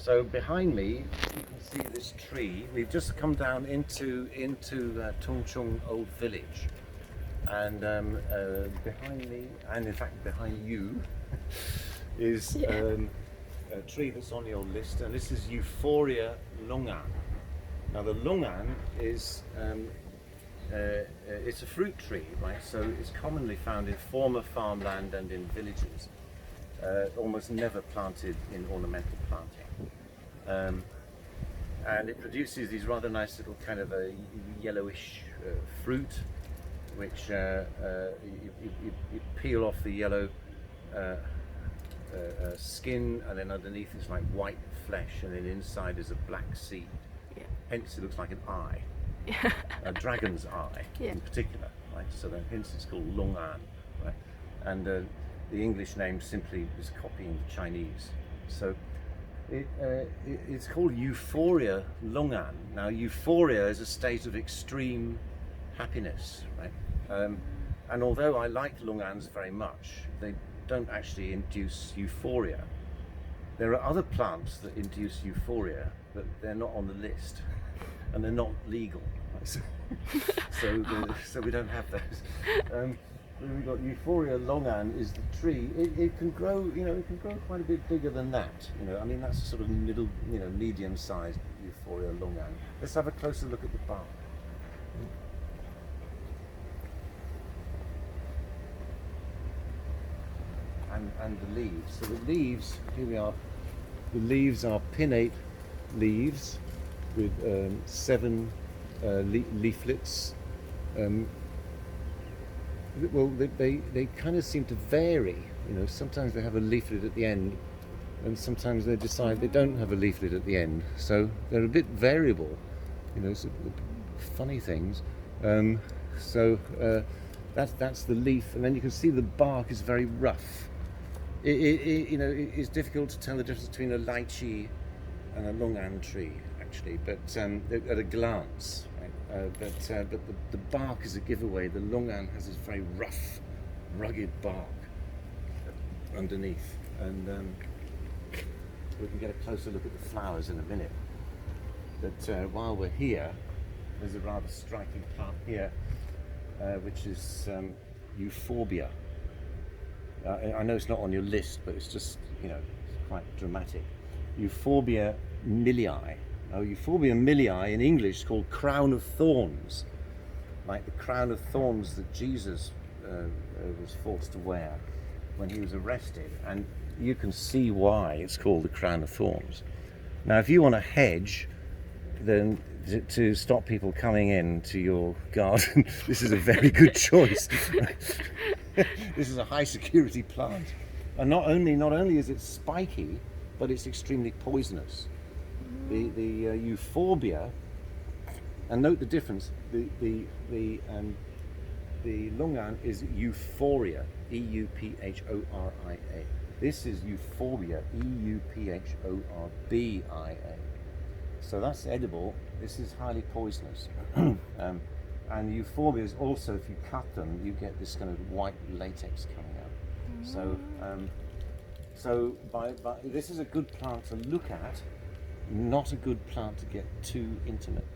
So behind me, you can see this tree. We've just come down into Chung Old Village, and behind me, and in fact behind you, is a tree that's on your list, and this is Euphoria longan. Now the longan is it's a fruit tree, right? So it's commonly found in former farmland and in villages. Almost never planted in ornamental planting. And it produces these rather nice little kind of a yellowish fruit, which you peel off the yellow skin, and then underneath it's like white flesh, and then inside is a black seed. Yeah. Hence it looks like an eye, a dragon's eye in particular, right? So then hence it's called longan, right? And the English name simply is copying the Chinese. So it's called Euphoria longan. Now euphoria is a state of extreme happiness, right? And although I like longans very much, they don't actually induce euphoria. There are other plants that induce euphoria, but they're not on the list, and they're not legal. So we don't have those. We've got Euphoria longan is the tree. It can grow, it can grow quite a bit bigger than that. I mean that's a sort of middle, medium-sized Euphoria longan. Let's have a closer look at the bark. And the leaves. So the leaves, here we are. The leaves are pinnate leaves with 7 leaflets. Well, they kind of seem to vary. Sometimes they have a leaflet at the end, and sometimes they decide they don't have a leaflet at the end. So they're a bit variable. Funny things. That's the leaf, and then you can see the bark is very rough. It's difficult to tell the difference between a lychee and a longan tree, actually, but at a glance. Right? But the bark is a giveaway. The longan has this very rough, rugged bark underneath, and we can get a closer look at the flowers in a minute. But while we're here, there's a rather striking plant here, which is Euphorbia. I know it's not on your list, but it's just, it's quite dramatic. Euphorbia milii. Now, Euphorbia milii in English is called crown of thorns, like the crown of thorns that Jesus was forced to wear when he was arrested. And you can see why it's called the crown of thorns. Now, if you want a hedge, then to stop people coming into your garden, this is a very good choice. This is a high security plant, and not only is it spiky, but it's extremely poisonous. The Euphorbia, and note the difference. The longan is Euphoria, Euphoria. This is Euphorbia, Euphorbia. So that's edible. This is highly poisonous. And Euphorbia is also, if you cut them, you get this kind of white latex coming out. So this is a good plant to look at, not a good plant to get too intimate